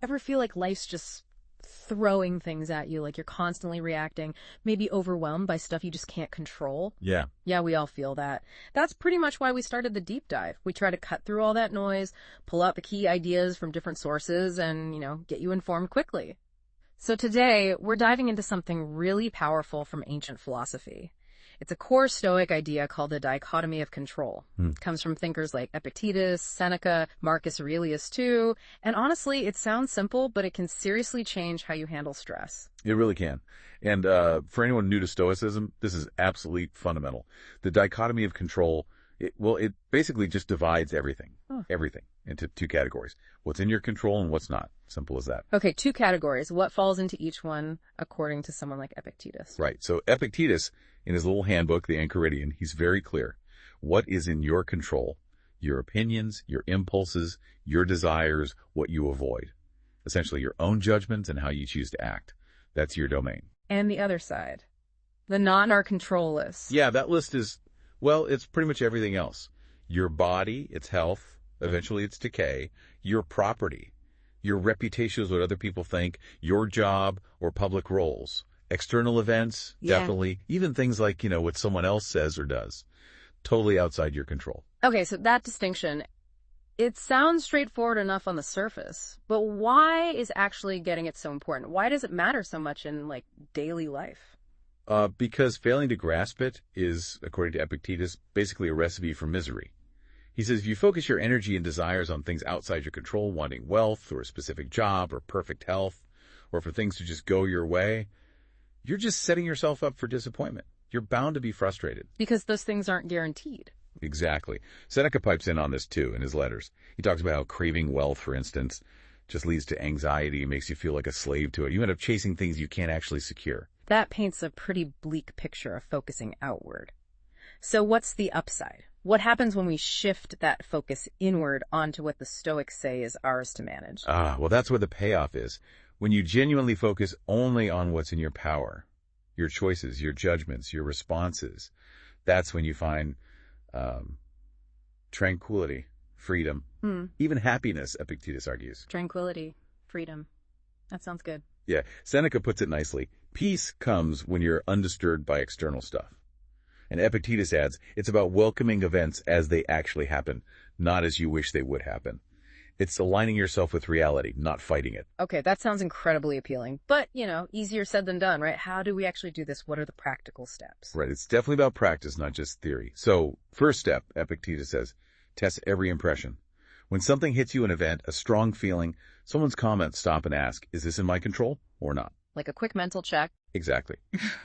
Ever feel like life's just throwing things at you, like you're constantly reacting, maybe overwhelmed by stuff you just can't control? Yeah. Yeah, we all feel that. That's pretty much why we started the deep dive. We try to cut through all that noise, pull out the key ideas from different sources, and, get you informed quickly. So today, we're diving into something really powerful from ancient philosophy. It's a core Stoic idea called the dichotomy of control. It comes from thinkers like Epictetus, Seneca, Marcus Aurelius too. And honestly, it sounds simple, but it can seriously change how you handle stress. It really can. And for anyone new to Stoicism, this is absolutely fundamental. The dichotomy of control, it basically just divides everything into two categories. What's in your control and what's not. Simple as that. Okay, two categories. What falls into each one according to someone like Epictetus? Right. So Epictetus, in his little handbook, the Enchiridion, he's very clear. What is in your control? Your opinions, your impulses, your desires, what you avoid. Essentially, your own judgments and how you choose to act. That's your domain. And the other side, the not in our control list. Yeah, that list is, well, it's pretty much everything else. Your body, its health, eventually its decay, your property, your reputation is what other people think, your job or public roles, external events, definitely, even things like, what someone else says or does, totally outside your control. Okay, so that distinction, it sounds straightforward enough on the surface, but why is actually getting it so important? Why does it matter so much in, daily life? Because failing to grasp it is, according to Epictetus, basically a recipe for misery. He says if you focus your energy and desires on things outside your control, wanting wealth or a specific job or perfect health, or for things to just go your way, you're just setting yourself up for disappointment. You're bound to be frustrated. Because those things aren't guaranteed. Exactly. Seneca pipes in on this too in his letters. He talks about how craving wealth, for instance, just leads to anxiety and makes you feel like a slave to it. You end up chasing things you can't actually secure. That paints a pretty bleak picture of focusing outward. So what's the upside? What happens when we shift that focus inward onto what the Stoics say is ours to manage? Well, that's where the payoff is. When you genuinely focus only on what's in your power, your choices, your judgments, your responses, that's when you find tranquility, freedom, even happiness, Epictetus argues. Tranquility, freedom. That sounds good. Yeah, Seneca puts it nicely. Peace comes when you're undisturbed by external stuff. And Epictetus adds, it's about welcoming events as they actually happen, not as you wish they would happen. It's aligning yourself with reality, not fighting it. Okay, that sounds incredibly appealing. But, easier said than done, right? How do we actually do this? What are the practical steps? Right, it's definitely about practice, not just theory. So, first step, Epictetus says, test every impression. When something hits you an event, a strong feeling, someone's comment, stop and ask, is this in my control or not? Like a quick mental check. Exactly.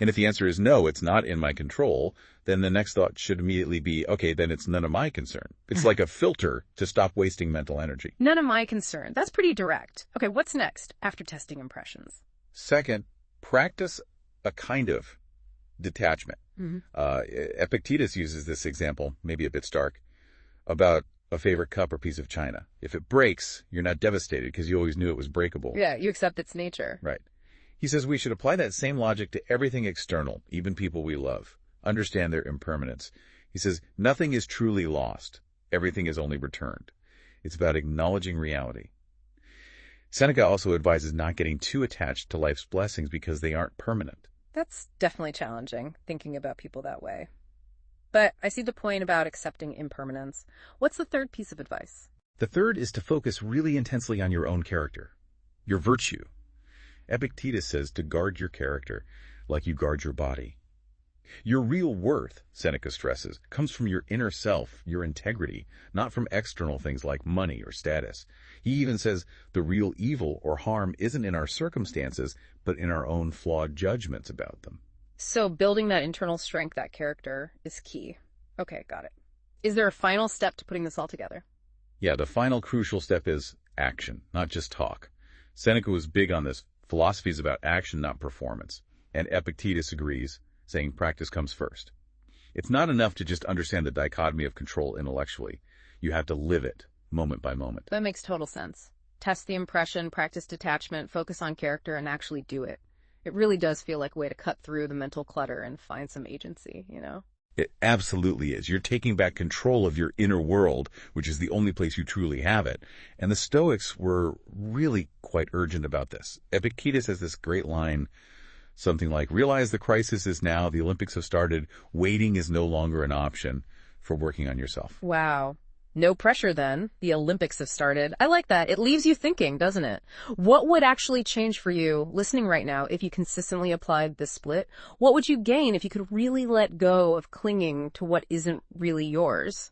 And if the answer is no, it's not in my control, then the next thought should immediately be, okay, then it's none of my concern. It's like a filter to stop wasting mental energy. None of my concern. That's pretty direct. Okay, what's next after testing impressions? Second, practice a kind of detachment. Epictetus uses this example, maybe a bit stark, about a favorite cup or piece of china. If it breaks, you're not devastated because you always knew it was breakable. Yeah, you accept its nature. Right. He says we should apply that same logic to everything external, even people we love. Understand their impermanence. He says nothing is truly lost. Everything is only returned. It's about acknowledging reality. Seneca also advises not getting too attached to life's blessings because they aren't permanent. That's definitely challenging, thinking about people that way. But I see the point about accepting impermanence. What's the third piece of advice? The third is to focus really intensely on your own character, your virtue. Epictetus says to guard your character like you guard your body. Your real worth, Seneca stresses, comes from your inner self, your integrity, not from external things like money or status. He even says the real evil or harm isn't in our circumstances, but in our own flawed judgments about them. So building that internal strength, that character, is key. Okay, got it. Is there a final step to putting this all together? Yeah, the final crucial step is action, not just talk. Seneca was big on this. Philosophy is about action, not performance. And Epictetus agrees, saying practice comes first. It's not enough to just understand the dichotomy of control intellectually. You have to live it, moment by moment. That makes total sense. Test the impression, practice detachment, focus on character, and actually do it. It really does feel like a way to cut through the mental clutter and find some agency, It absolutely is. You're taking back control of your inner world, which is the only place you truly have it. And the Stoics were really quite urgent about this. Epictetus has this great line, something like, realize the crisis is now, the Olympics have started, waiting is no longer an option for working on yourself. Wow. No pressure then. The Olympics have started. I like that. It leaves you thinking, doesn't it? What would actually change for you listening right now if you consistently applied this split? What would you gain if you could really let go of clinging to what isn't really yours?